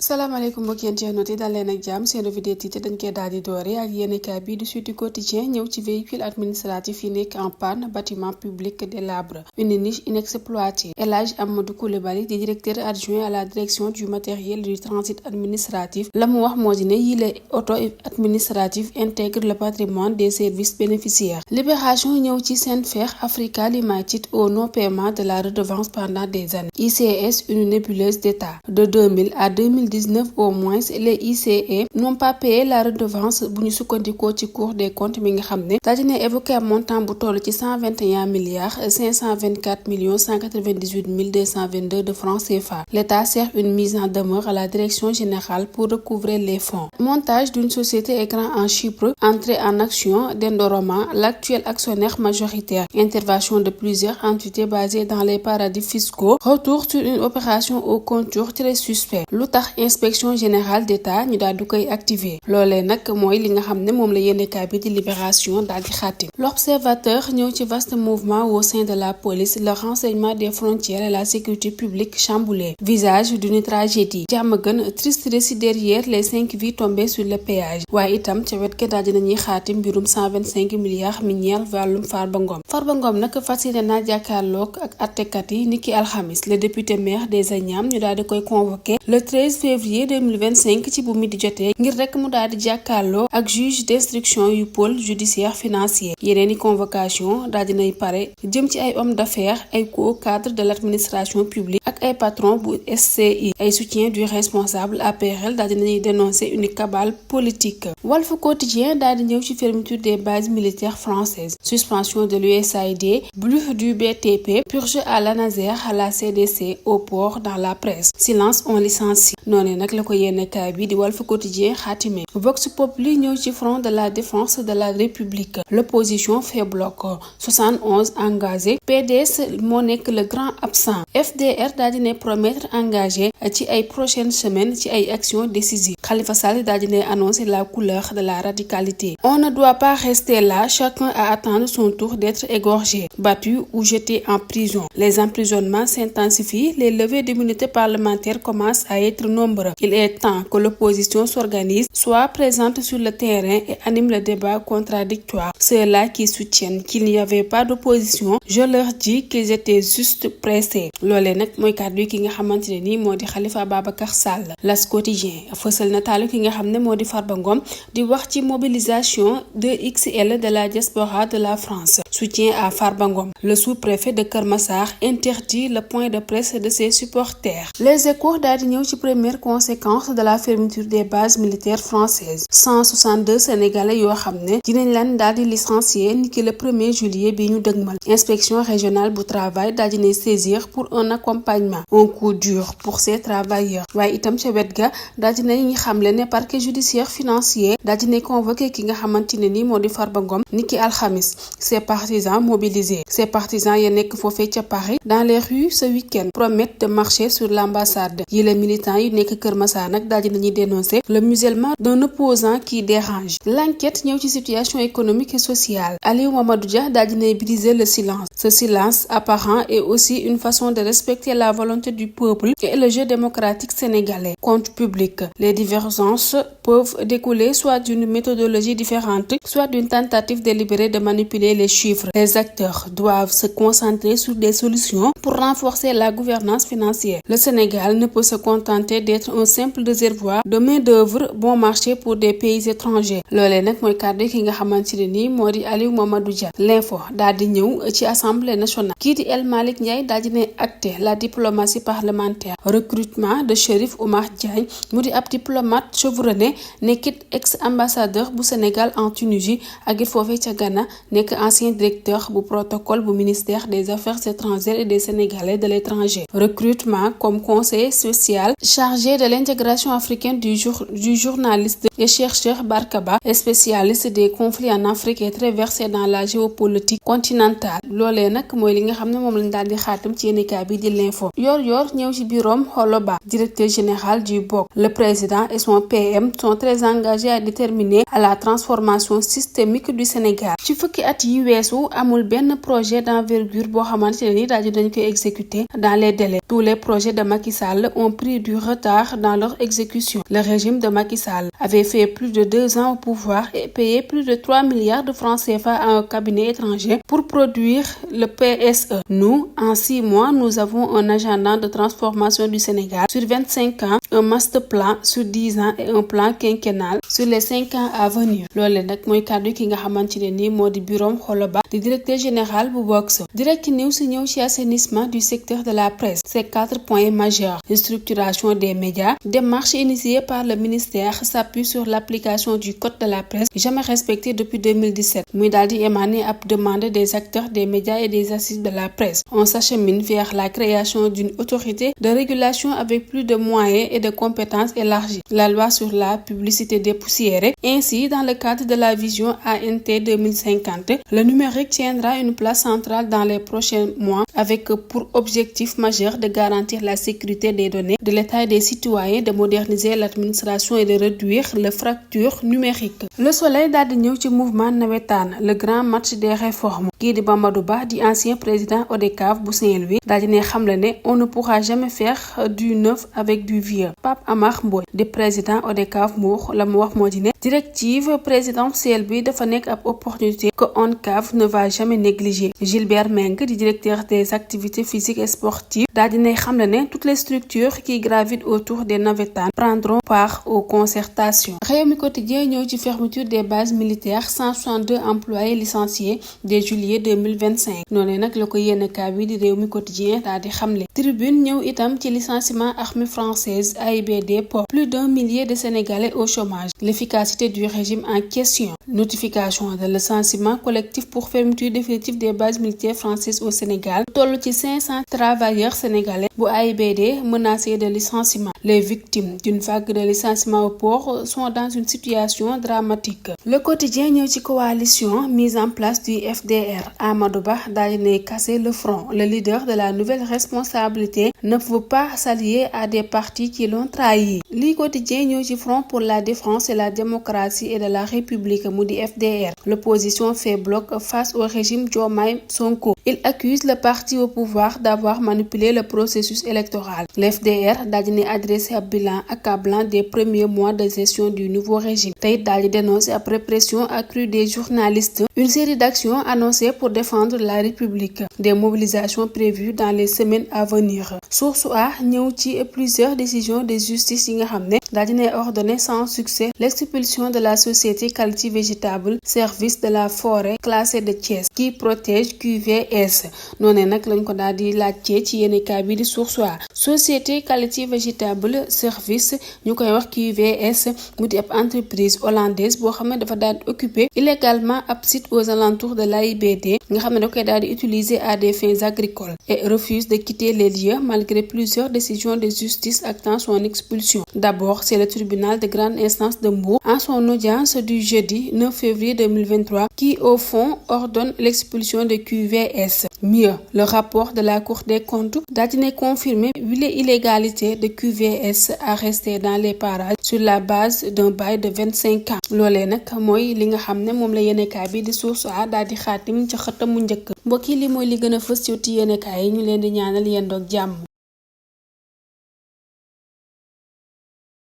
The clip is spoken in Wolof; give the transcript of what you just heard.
salaamaaleykum mbokki internautes yi dal leen ak jàmm seen revue des titres dañ koy daal di doore ak yéenekaay bi du Sud Quotidien ñëw ci véhicule administratif yi nekk en panne bâtiment public délabré une niche inexploitée. El Hadji Amadou Coulibaly di directeur adjoint à la direction du matériel du transit administratif la mu wax moo di ne yile auto administratif intègre le patrimoine des services bénéficiaires. Libération ñëw ci Senfer Africa Limited au non-paiement de la redevance pendant des années. ICS une nébuleuse d'État de 2000 à 2019 au moins les ICE n'ont pas payé la redevance bu ñu sukkandikoo ci Cour des comptes mi nga xam ne daal dina évoqué montant bu toll ci 121 milliards 524 millions 198 mille 222 de francs CFA. L'État sert une mise en demeure à la direction générale pour recouvrer les fonds. Montage d'une société écran en Chypre, entrée en action d'Endoroma, l'actuel actionnaire majoritaire. Intervention de plusieurs entités basées dans les paradis fiscaux. Retour sur une opération au contour très suspect. Lu tax inspection générale d'État ñu daal di koy activer loolee nag mooy li nga xam ne moom la yéenekaay bi di Libération daal di xaati. L'Observateur ñëw ci vaste mouvement au sein de la police, le renseignement des frontières et la sécurité publique chamboulée. Visage d'une tragédie. Diamaguène, triste récit derrière les 5 vies tombées sur le péage. waaye itam ca wet ga daal dinañuy xaati mbirum 125 milliards mi ñeel wàllum Farba Ngom. Farba Ngom nag fas yéene naa jàkkaarloog ak attekat yi niki alxamis. Le député maire des Agnam ñu daal di koy convoqué le 13 février 2025 ci bu midi jotee ngir rek mu daal di jàkkaarloo ak juge d'instruction yu pôle judiciaire financier. yeneen i convocation daal dinay pare jëm ci ay hommes d'affaires ay hauts cadres de l'administration publique ak ay patrons bu SCI. ay soutien du responsable APRL daal dinañuy dénoncer une cabale politique. Walf Quotidien daal di ñëw ci fermeture des bases militaires françaises, suspension de l'USAID, bluf du BTP, purge à l'ANASER, à la CDC, au port dans la presse. Silence on licencie. noonee nag la ko yéenekaay bi di Walf Quotidien xaatime. Vox Populi ñëw ci front de la défense de la République. L'opposition fait bloc. 71 engagés. PDS moo nekk le grand absent. FDR daal dina promettre engagé ci ay prochaines semaines ci ay actions décisives. Khalifa Sall daal dina annoncer la couleur de la radicalité. On ne doit pas rester là, chacun à attendre son tour d'être égorgé, battu ou jeté en prison. Les emprisonnements s'intensifient, les levées d'immunité parlementaire commencent à être nombreux. Il est temps que l'opposition s'organise, soit présente sur le terrain et anime le débat contradictoire. Ceux-là qui soutiennent qu'il n'y avait pas d'opposition, je leur dis qu'ils étaient juste pressés. loolee nag mooy kàddu ki nga xamante ne nii moo di Khalifa Ababacar Sall. L'As Quotidien fësal nataalu ki nga xam ne moo di Farba Ngom di wax ci mobilisation de XL de la diaspora de la France. Soutien à Farba Ngom. Le sous-préfet de Keur Massar interdit le point de presse de ses supporters. Les Échos daal di ñëw ci première conséquence de la fermeture des bases militaires françaises. 162 Sénégalais yoo xam ne dinañ leen daal di licencier niki le 1er juillet bi ñu dëgmal. Inspection régionale bu travail daal di saisir pour un accompagnement. Un coup dur pour ces travailleurs. waaye itam ca wet ga daal di nañ xamle ne parquet judiciaire financier daal di convoqué ki nga xamante ne ni moo di Farba Ngom niki alxamis. Ses partisans mobilisés. Ces partisans ya nekk foofee ca Paris dans les rues ce week-end promettent de marcher sur l'ambassade. yi les militants yu nekk Keur Massar nag daal di nañuy dénoncer le musulman d'un opposant qui dérange. L'enquête ñëw ci situation économique et sociale. Aliou Mamadou Dia daal di briser le silence. Ce silence apparent est aussi une façon de respecter la volonté du peuple et le jeu démocratique sénégalais. Compte public. Les divergences peuvent découler soit d'une méthodologie différente, soit d'une tentative délibérée de manipuler les chiffres. Les acteurs doivent se concentrer sur des solutions pour renforcer la gouvernance financière. Le Sénégal ne peut se contenter d'être un simple réservoir de main-d'œuvre bon marché pour des pays étrangers. loolee nag mooy kàddu ki nga xamante ne nii moo di Aliou Mamadou Dia. L'info daal di ñëw ci assemblée nationale. kii di El Malick Ndiaye daal di acté la diplomatie parlementaire. Recrutement de Chérif Oumar Diagne mu di ab diplomate chevronné nekkit ex-ambassadeur bu Sénégal en Tunisie ak it foofee ca Ghana nekk ancien directeur bu protocole bu ministère des Affaires étrangères et des Sénégalais de l'étranger. Recrutement comme conseiller spécial chargé de l'intégration africaine du journaliste et chercheur Barkaba, spécialiste des conflits en Afrique et très versé dans la géopolitique continentale. loolee nag mooy li nga xam ne moom lañ daal di xaatam ci yéenekaay bi di l'info. yor ñëw ci bureau Holoba, directeur général du BOC. Le président et son PM sont très engagés à déterminer à la transformation systémique du Sénégal. ci fukki at yi weesu amul benn projet d'envergure boo xamante ne ni daal di dañ koy exécuter dans les délais. Tous les projets de Macky Sall ont pris du retard retard dans leur exécution. Le régime de Macky Sall avait fait plus de 2 ans au pouvoir et payé plus de 3 milliards de francs CFA à un cabinet étranger pour produire le PSE. Nous, en 6 mois, nous avons un agenda de transformation du Sénégal sur 25 ans, un master plan sur 10 ans et un plan quinquennal sur les 5 ans à venir. Loolu nag mooy kàddu ki nga xamante ne nii moo di Birame Kholo Ba di directeur général bu Vox. Direct News ñëw ci assainissement du secteur de la presse. Ces 4 points majeurs: structuration des médias, démarche initiée par le ministère s'appuie sur l'application du code de la presse jamais respecté depuis 2017. muy daal di émaner ab demande des acteurs des médias et des assises de la presse. On s'achemine vers la création d'une autorité de régulation avec plus de moyens et de compétences élargies. La loi sur la publicité dépoussiérée. Ainsi, dans le cadre de la vision ANT 2050, le numérique tiendra une place centrale dans les prochains mois avec pour objectif majeur de garantir la sécurité des données de l'État et des citoyens, de moderniser l'administration et de réduire la fracture numérique. Le Soleil daal di ñëw ci mouvement nawetaan, le grand match des réformes. Kii di Mamadou Ba di ancien président ODCAV bu Saint-Louis daal di ne xamle ne on ne pourra jamais faire du neuf avec du vieux. Pape Amar Mbodj di président ODCAV Mbour la mu wax moo di ne directive présidentielle bi dafa nekk ab opportunité que ODCAV ne va jamais négliger. Gilbert Meng di directeur des activités physiques et sportives daal di ne xamle ne toutes les structures qui gravitent autour des navétanes prendront part aux concertations. Rewmi Quotidien ñëw ci fermeture des bases militaires, 162 employés licenciés dès juillet 2025. noonu nag la ko yéenekaay bi di Rewmi Quotidien daal di xamle. Tribune ñëw itam ci licenciement armée française AIBD pour plus d'1 millier de Sénégalais au chômage. L'efficacité du régime en question. Notification de licenciement collectif pour fermeture définitive des bases militaires françaises au Sénégal. Toll ci 500 travailleurs sénégalais bu AIBD menacés de licenciement. Les victimes d'une vague de licenciement au port sont dans une situation dramatique. Le Quotidien ñëw ci coalition mise en place du FDR. Amadou Ba daal di casser le front. Le leader de la nouvelle responsabilité ne veut pas s'allier à des partis qui l'ont trahi. Le Quotidien ñëw ci Front pour la défense et la démocratie et de la République mu di FDR. L'opposition fait bloc face au régime Diomaye Sonko. Il accuse le parti au pouvoir d'avoir manipulé le processus électoral. Le FDR daal di adressé un bilan accablant des premiers mois de gestion du nouveau régime. Tey daal di dénoncer la répression accrue des journalistes. Une série d'actions annoncées pour défendre la République. Des mobilisations prévues dans les semaines à venir. Source A ñëw ci plusieurs décisions de justice yi nga xam ne daal di ordonné sans succès l'expulsion de la société Quality Vegetable Service de la forêt classée de Thiès qui protège QVS. noonu nag lañ ko daal di laajte ci yéenekaay bi di Source A. Société Quality Vegetable Service ñu koy wax QVS mu di ab entreprise hollandaise boo xam ne dafa daal di occuper illégalement ab site aux alentours de l'AIBD nga xam ne da koy daal di utiliser à des fins agricoles et refuse de quitter les lieux malgré plusieurs décisions de justice actant son expulsion. D'abord, c'est le tribunal de grande instance de Mbour en son audience du jeudi 9 février 2023 qui au fond ordonne l'expulsion de QVS. Mieux, le rapport de la Cour des comptes daal di confirmer l'illégalité de QVS à rester dans les parages sur la base d'un bail de 25 ans. loolee nag mooy li nga xam ne moom la yéenekaay bi di Source A daal di xaatim ca xëtam mu njëkk. mbokk yi li mooy li gën a fës ci yéenekaay yi ñu leen di ñaanal yendoog jàmm.